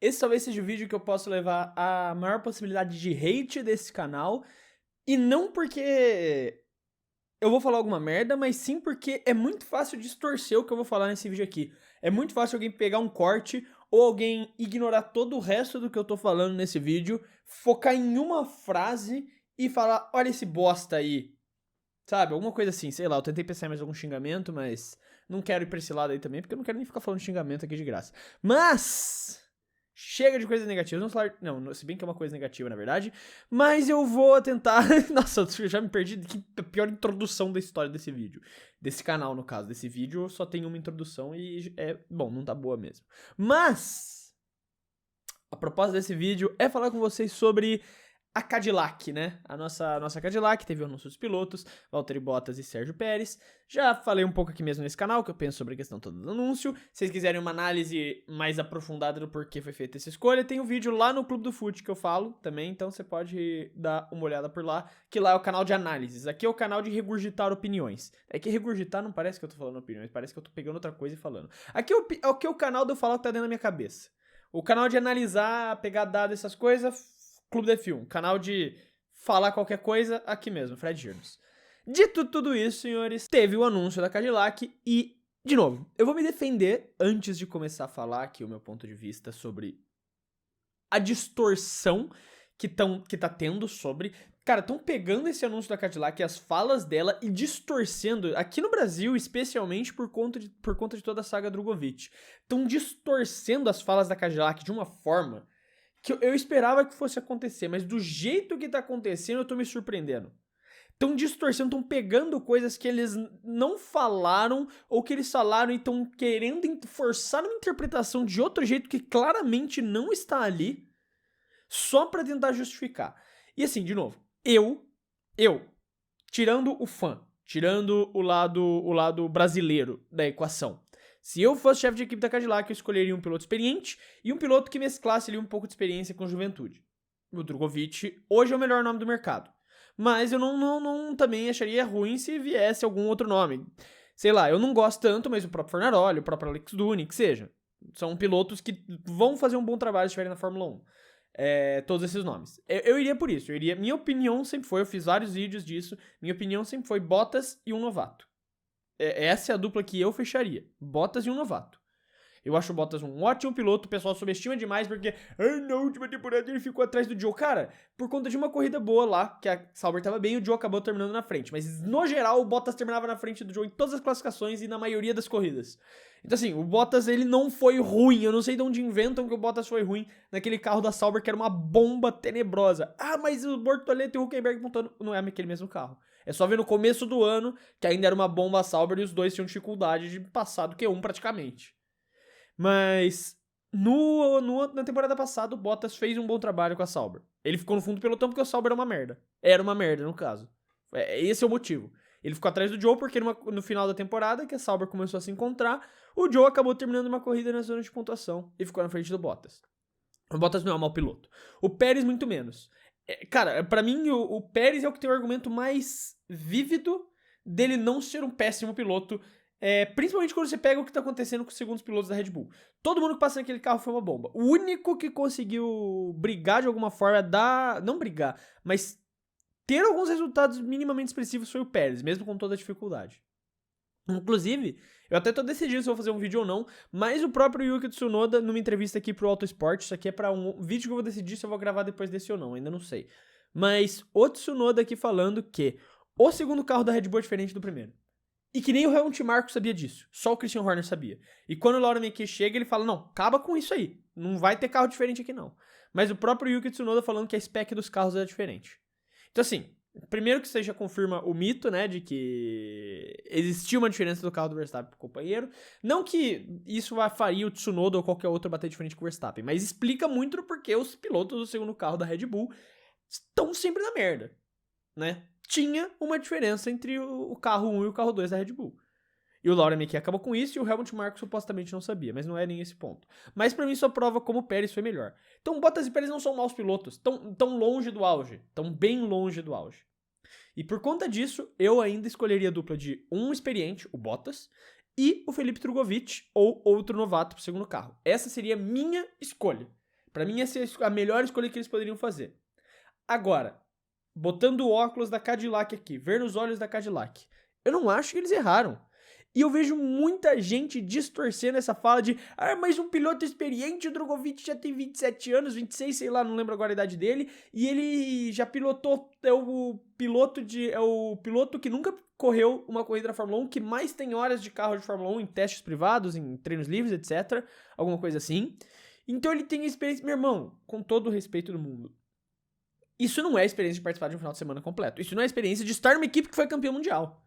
esse talvez seja o vídeo que eu posso levar a maior possibilidade de hate desse canal, e não porque eu vou falar alguma merda, mas sim porque é muito fácil distorcer o que eu vou falar nesse vídeo aqui. É muito fácil alguém pegar um corte ou alguém ignorar todo o resto do que eu tô falando nesse vídeo, focar em uma frase e falar, olha esse bosta aí. Sabe, alguma coisa assim, sei lá, eu tentei pensar em mais algum xingamento, mas não quero ir pra esse lado aí também, porque eu não quero nem ficar falando xingamento aqui de graça. Mas chega de coisas negativas, vamos falar, não, se bem que é uma coisa negativa na verdade, mas eu vou tentar, nossa, eu já me perdi, que pior introdução da história desse vídeo, desse canal no caso, desse vídeo só tem uma introdução e bom, não tá boa mesmo. Mas a proposta desse vídeo é falar com vocês sobre a Cadillac, né? A nossa Cadillac teve o anúncio dos pilotos, Valtteri Bottas e Sérgio Pérez. Já falei um pouco aqui mesmo nesse canal, que eu penso sobre a questão toda do anúncio. Se vocês quiserem uma análise mais aprofundada do porquê foi feita essa escolha, tem um vídeo lá no Clube do Fute que eu falo também, então você pode dar uma olhada por lá, que lá é o canal de análises. Aqui é o canal de regurgitar opiniões. É que regurgitar não parece que eu tô falando opiniões, parece que eu tô pegando outra coisa e falando. Aqui é o canal de eu falar o que tá dentro da minha cabeça. O canal de analisar, pegar dados, essas coisas, Clube de F1, canal de falar qualquer coisa, aqui mesmo, Fred Girnos. Dito tudo isso, senhores, teve o anúncio da Cadillac e, de novo, eu vou me defender antes de começar a falar aqui o meu ponto de vista sobre a distorção que tá tendo sobre... Cara, estão pegando esse anúncio da Cadillac e as falas dela e distorcendo, aqui no Brasil, especialmente por conta de toda a saga Drogovic. Estão distorcendo as falas da Cadillac de uma forma que eu esperava que fosse acontecer, mas do jeito que tá acontecendo, eu tô me surpreendendo. Estão distorcendo, estão pegando coisas que eles não falaram, ou que eles falaram e estão querendo forçar uma interpretação de outro jeito que claramente não está ali, só pra tentar justificar. E assim, de novo, tirando o fã, tirando o lado brasileiro da equação, se eu fosse chefe de equipe da Cadillac, eu escolheria um piloto experiente e um piloto que mesclasse ali um pouco de experiência com juventude. O Drogovic hoje é o melhor nome do mercado. Mas eu não também acharia ruim se viesse algum outro nome. Sei lá, eu não gosto tanto, mas o próprio Fornaroli, o próprio Alex Duni, que seja. São pilotos que vão fazer um bom trabalho se estiverem na Fórmula 1. Todos esses nomes. Eu iria por isso. Minha opinião sempre foi, eu fiz vários vídeos disso, minha opinião sempre foi Bottas e um novato. Essa é a dupla que eu fecharia. Bottas e um novato. Eu acho o Bottas um ótimo piloto, o pessoal subestima demais porque na última temporada ele ficou atrás do Joe. Cara, por conta de uma corrida boa lá, que a Sauber tava bem, o Joe acabou terminando na frente. Mas no geral, o Bottas terminava na frente do Joe em todas as classificações e na maioria das corridas. Então assim, o Bottas ele não foi ruim. Eu não sei de onde inventam que o Bottas foi ruim naquele carro da Sauber que era uma bomba tenebrosa. Ah, mas o Bortoleto e o Huckenberg montando... Não é aquele mesmo carro. É só ver no começo do ano que ainda era uma bomba Sauber e os dois tinham dificuldade de passar do Q1 praticamente. Mas na temporada passada o Bottas fez um bom trabalho com a Sauber. Ele ficou no fundo do pelotão porque a Sauber era uma merda. Era uma merda, no caso. Esse é o motivo. Ele ficou atrás do Joe porque no final da temporada, que a Sauber começou a se encontrar, o Joe acabou terminando uma corrida na zona de pontuação e ficou na frente do Bottas. O Bottas não é um mau piloto. O Pérez, muito menos. Cara, pra mim, o Pérez é o que tem o argumento mais vívido dele não ser um péssimo piloto. Principalmente quando você pega o que tá acontecendo com os segundos pilotos da Red Bull. Todo mundo que passa naquele carro foi uma bomba. O único que conseguiu brigar de alguma forma, não brigar, mas ter alguns resultados minimamente expressivos foi o Pérez, mesmo com toda a dificuldade. Inclusive, eu até tô decidindo se vou fazer um vídeo ou não, mas o próprio Yuki Tsunoda, numa entrevista aqui pro Autosport, isso aqui é pra um vídeo que eu vou decidir se eu vou gravar depois desse ou não, ainda não sei. Mas o Tsunoda aqui falando que o segundo carro da Red Bull é diferente do primeiro. E que nem o Helmut Marko sabia disso, só o Christian Horner sabia. E quando o Laura Mekies chega, ele fala, não, acaba com isso aí, não vai ter carro diferente aqui não. Mas o próprio Yuki Tsunoda falando que a spec dos carros é diferente. Então assim, primeiro que você já confirma o mito, né, de que existia uma diferença do carro do Verstappen pro companheiro. Não que isso faria o Tsunoda ou qualquer outro bater de frente com o Verstappen, mas explica muito porque os pilotos do segundo carro da Red Bull estão sempre na merda, né? Tinha uma diferença entre o carro 1 e o carro 2 da Red Bull. E o Laura Mekies acabou com isso e o Helmut Marko supostamente não sabia, mas não é nem esse ponto. Mas pra mim só prova como o Pérez foi melhor. Então Bottas e Pérez não são maus pilotos, tão longe do auge, tão bem longe do auge. E por conta disso, eu ainda escolheria a dupla de um experiente, o Bottas, e o Felipe Drugovich ou outro novato pro segundo carro. Essa seria a minha escolha. Pra mim, essa é a melhor escolha que eles poderiam fazer. Agora, botando o óculos da Cadillac aqui, ver nos olhos da Cadillac, eu não acho que eles erraram. E eu vejo muita gente distorcendo essa fala de mas um piloto experiente, o Drogovic já tem 27 anos, 26, sei lá, não lembro agora a idade dele, e ele já pilotou, é o piloto que nunca correu uma corrida da Fórmula 1, que mais tem horas de carro de Fórmula 1 em testes privados, em treinos livres, etc, alguma coisa assim. Então ele tem experiência, meu irmão, com todo o respeito do mundo. Isso não é experiência de participar de um final de semana completo. Isso não é experiência de estar numa equipe que foi campeão mundial.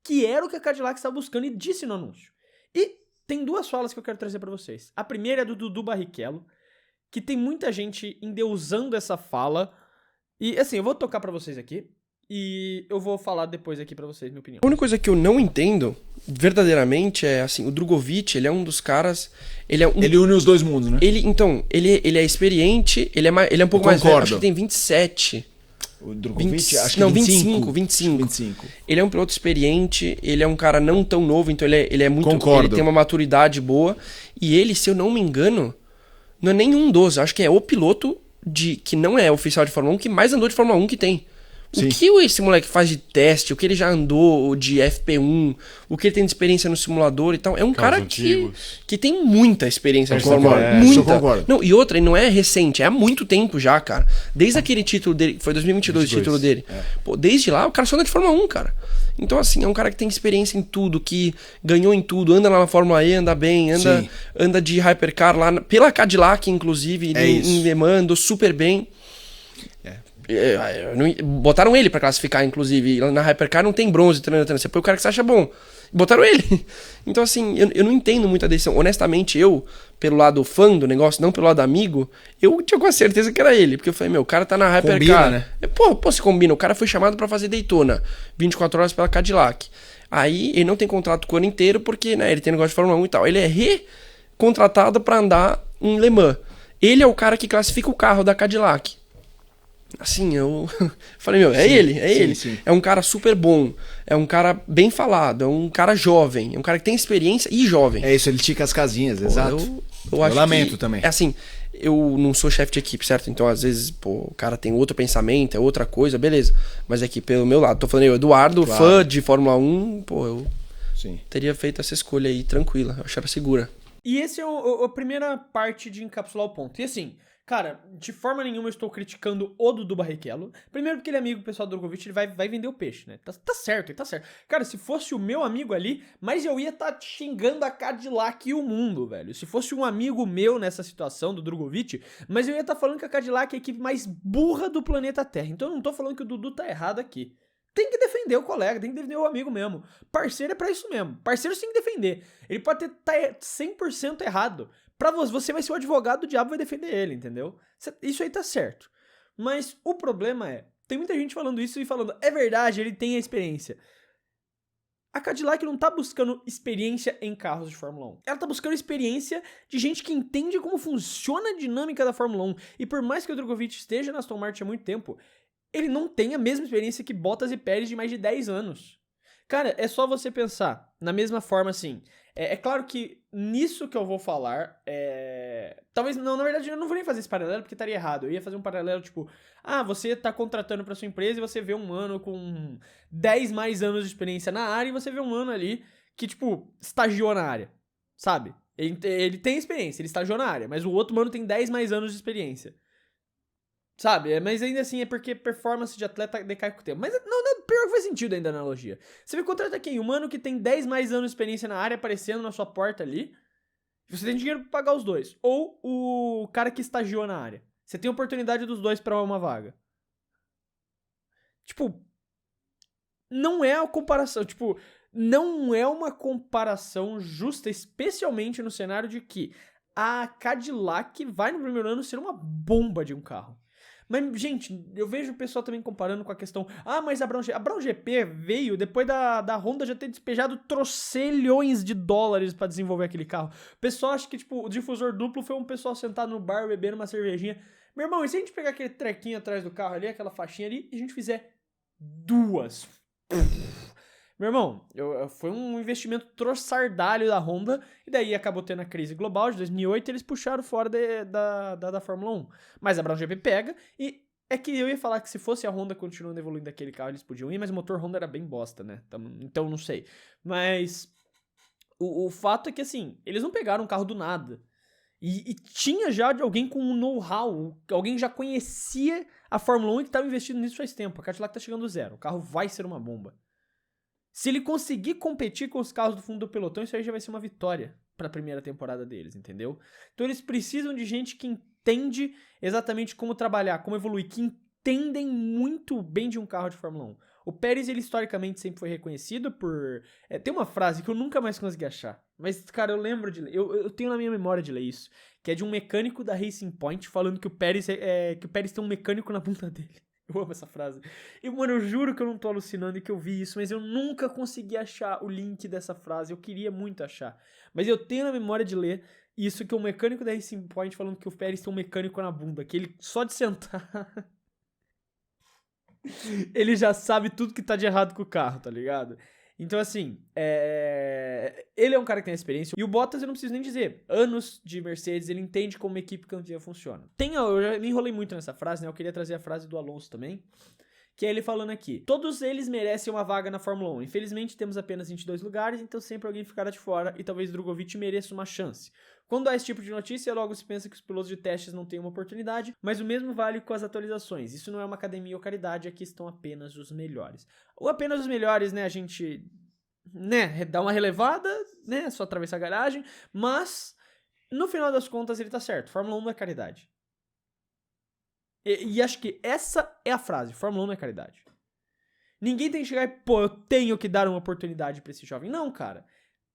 Que era o que a Cadillac estava buscando e disse no anúncio. E tem duas falas que eu quero trazer pra vocês. A primeira é do Dudu Barrichello, que tem muita gente endeusando essa fala. E assim, eu vou tocar pra vocês aqui e eu vou falar depois aqui pra vocês minha opinião. A única coisa que eu não entendo, verdadeiramente, é assim, o Drogovic, ele é um dos caras... Ele une os dois mundos, né? Ele é experiente, ele é um pouco mais velho, acho que tem 27... O Drogovic, acho que não, 25. 25. Ele é um piloto experiente, ele é um cara não tão novo, então ele é muito... Concordo. Ele tem uma maturidade boa. E ele, se eu não me engano, não é nenhum dos, acho que é o piloto que não é oficial de Fórmula 1 que mais andou de Fórmula 1 que tem. Sim. O que esse moleque faz de teste, o que ele já andou de FP1, o que ele tem de experiência no simulador e tal, é um cara que tem muita experiência de Fórmula 1. Muita. Eu concordo. Não, e outra, ele não é recente, é há muito tempo já, cara. Desde aquele título dele, que foi 2022 o título dele. Pô, desde lá, o cara só anda de Fórmula 1, cara. Então, assim, é um cara que tem experiência em tudo, que ganhou em tudo, anda lá na Fórmula E, anda bem, anda de Hypercar lá, pela Cadillac, inclusive, em Le Mans, andou super bem. Botaram ele pra classificar, inclusive. Na Hypercar não tem bronze treinando. Você põe o cara que você acha bom. Botaram ele. Então, assim, eu não entendo muito a decisão. Honestamente, eu, pelo lado fã do negócio, não pelo lado amigo, eu tinha quase certeza que era ele. Porque eu falei, o cara tá na Hypercar. Combina, né? Pô, se combina. O cara foi chamado pra fazer Daytona. 24 horas pela Cadillac. Aí, ele não tem contrato com o ano inteiro porque, né, ele tem negócio de Fórmula 1 e tal. Ele é recontratado pra andar em Le Mans. Ele é o cara que classifica o carro da Cadillac. Assim, eu falei, ele. Sim. É um cara super bom, é um cara bem falado, é um cara jovem, é um cara que tem experiência e jovem. É isso, ele tica as casinhas, exato. Eu acho lamento também. É assim, eu não sou chefe de equipe, certo? Então, às vezes, o cara tem outro pensamento, é outra coisa, beleza. Mas aqui, pelo meu lado, tô falando eu, Eduardo, claro, fã de Fórmula 1, eu teria feito essa escolha aí, tranquila, eu achava segura. E esse é a primeira parte de encapsular o ponto. E assim... Cara, de forma nenhuma eu estou criticando o Dudu Barrichello. Primeiro porque ele é amigo do pessoal do Drogovic, ele vai vender o peixe, né? Tá certo, ele tá certo. Cara, se fosse o meu amigo ali, mas eu ia estar xingando a Cadillac e o mundo, velho. Se fosse um amigo meu nessa situação do Drogovic, mas eu ia estar falando que a Cadillac é a equipe mais burra do planeta Terra. Então eu não tô falando que o Dudu tá errado aqui. Tem que defender o colega, tem que defender o amigo mesmo. Parceiro é pra isso mesmo. Parceiro você tem que defender. Ele pode estar 100% errado. Pra você vai ser o advogado do diabo e vai defender ele, entendeu? Isso aí tá certo. Mas o problema tem muita gente falando isso e falando, é verdade, ele tem a experiência. A Cadillac não tá buscando experiência em carros de Fórmula 1. Ela tá buscando experiência de gente que entende como funciona a dinâmica da Fórmula 1. E por mais que o Drogovic esteja na Aston Martin há muito tempo, ele não tem a mesma experiência que Bottas e Pérez de mais de 10 anos. Cara, é só você pensar na mesma forma assim. É claro que nisso que eu vou falar, talvez, não, na verdade eu não vou nem fazer esse paralelo porque estaria errado. Eu ia fazer um paralelo tipo, você tá contratando pra sua empresa e você vê um mano com 10 mais anos de experiência na área e você vê um mano ali que, tipo, estagiou na área, sabe? Ele tem experiência, ele estagiou na área, mas o outro mano tem 10 mais anos de experiência. Sabe? Mas ainda assim é porque performance de atleta decai com o tempo. Mas não, pior que faz sentido ainda a analogia. Você vai contratar quem? Um mano que tem 10 mais anos de experiência na área aparecendo na sua porta ali. Você tem dinheiro pra pagar os dois. Ou o cara que estagiou na área. Você tem oportunidade dos dois pra uma vaga. Tipo, não é a comparação. Tipo, não é uma comparação justa, especialmente no cenário de que a Cadillac vai no primeiro ano ser uma bomba de um carro. Mas, gente, eu vejo o pessoal também comparando com a questão... mas a Brown GP veio depois da Honda já ter despejado trocelhões de dólares pra desenvolver aquele carro. O pessoal acha que, tipo, o difusor duplo foi um pessoal sentado no bar bebendo uma cervejinha. Meu irmão, e se a gente pegar aquele trequinho atrás do carro ali, aquela faixinha ali, e a gente fizer duas? Meu irmão, foi um investimento troçardalho da Honda, e daí acabou tendo a crise global de 2008 e eles puxaram fora da Fórmula 1. Mas a Brown GP pega, e é que eu ia falar que se fosse a Honda continuando evoluindo aquele carro, eles podiam ir, mas o motor Honda era bem bosta, né? Então não sei. Mas o fato é que, assim, eles não pegaram um carro do nada. E tinha já de alguém com um know-how, alguém já conhecia a Fórmula 1 e que estava investindo nisso faz tempo. A Cadillac tá chegando zero, o carro vai ser uma bomba. Se ele conseguir competir com os carros do fundo do pelotão, isso aí já vai ser uma vitória para a primeira temporada deles, entendeu? Então eles precisam de gente que entende exatamente como trabalhar, como evoluir, que entendem muito bem de um carro de Fórmula 1. O Pérez, ele historicamente sempre foi reconhecido por... tem uma frase que eu nunca mais consegui achar, mas, cara, eu lembro de ler, eu tenho na minha memória de ler isso, que é de um mecânico da Racing Point falando que o Pérez, que o Pérez tem um mecânico na bunda dele. Eu amo essa frase. E, mano, eu juro que eu não tô alucinando e que eu vi isso, mas eu nunca consegui achar o link dessa frase. Eu queria muito achar. Mas eu tenho na memória de ler isso, que o mecânico da Racing Point falando que o Pérez tem um mecânico na bunda, que ele só de sentar... ele já sabe tudo que tá de errado com o carro, tá ligado? Então, assim, ele é um cara que tem experiência. E o Bottas, eu não preciso nem dizer. Anos de Mercedes, ele entende como uma equipe campeã funciona. Eu já me enrolei muito nessa frase, né? Eu queria trazer a frase do Alonso também. Que é ele falando aqui. Todos eles merecem uma vaga na Fórmula 1. Infelizmente, temos apenas 22 lugares, então sempre alguém ficará de fora e talvez Drogovic mereça uma chance. Quando há esse tipo de notícia, logo se pensa que os pilotos de testes não têm uma oportunidade, mas o mesmo vale com as atualizações. Isso não é uma academia ou caridade, aqui estão apenas os melhores. Ou apenas os melhores, né, a gente, né, dá uma relevada, né, só atravessar a garagem, mas no final das contas ele tá certo, Fórmula 1 não é caridade. E acho que essa é a frase, Fórmula 1 não é caridade. Ninguém tem que chegar e, pô, eu tenho que dar uma oportunidade pra esse jovem. Não, cara.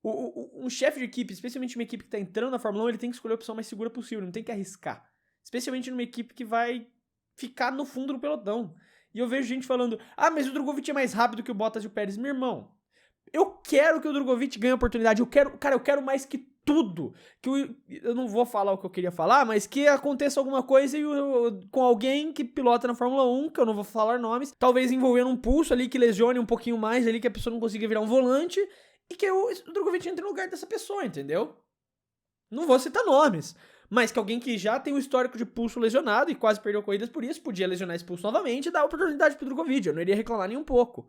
Um chefe de equipe, especialmente uma equipe que tá entrando na Fórmula 1, ele tem que escolher a opção mais segura possível, não tem que arriscar. Especialmente numa equipe que vai ficar no fundo do pelotão. E eu vejo gente falando, mas o Drogovic é mais rápido que o Bottas e o Pérez. Meu irmão, eu quero que o Drogovic ganhe a oportunidade, eu quero mais que tudo. Eu não vou falar o que eu queria falar, mas que aconteça alguma coisa com alguém que pilota na Fórmula 1, que eu não vou falar nomes, talvez envolvendo um pulso ali que lesione um pouquinho mais ali, que a pessoa não consiga virar um volante, e que o Drogovic entre no lugar dessa pessoa, entendeu? Não vou citar nomes, mas que alguém que já tem um histórico de pulso lesionado e quase perdeu corridas por isso, podia lesionar esse pulso novamente e dar oportunidade pro Drogovic, eu não iria reclamar nem um pouco.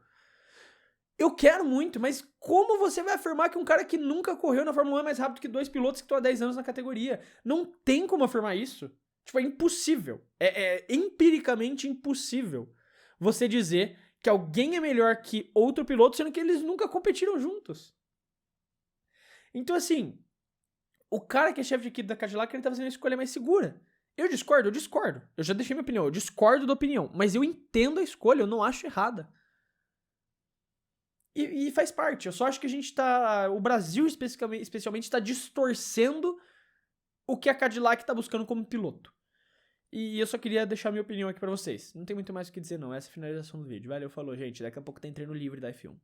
Eu quero muito, mas como você vai afirmar que um cara que nunca correu na Fórmula 1 é mais rápido que dois pilotos que estão há 10 anos na categoria? Não tem como afirmar isso. Tipo, é impossível. É empiricamente impossível você dizer que alguém é melhor que outro piloto, sendo que eles nunca competiram juntos. Então, assim, o cara que é chefe de equipe da Cadillac, ele tá fazendo a escolha mais segura. Eu discordo. Eu já deixei minha opinião. Eu discordo da opinião, mas eu entendo a escolha, eu não acho errada. E faz parte. Eu só acho que a gente tá... O Brasil, especialmente, tá distorcendo o que a Cadillac tá buscando como piloto. E eu só queria deixar minha opinião aqui pra vocês. Não tem muito mais o que dizer, não. Essa é a finalização do vídeo. Valeu, falou, gente. Daqui a pouco tá entrando livre da F1.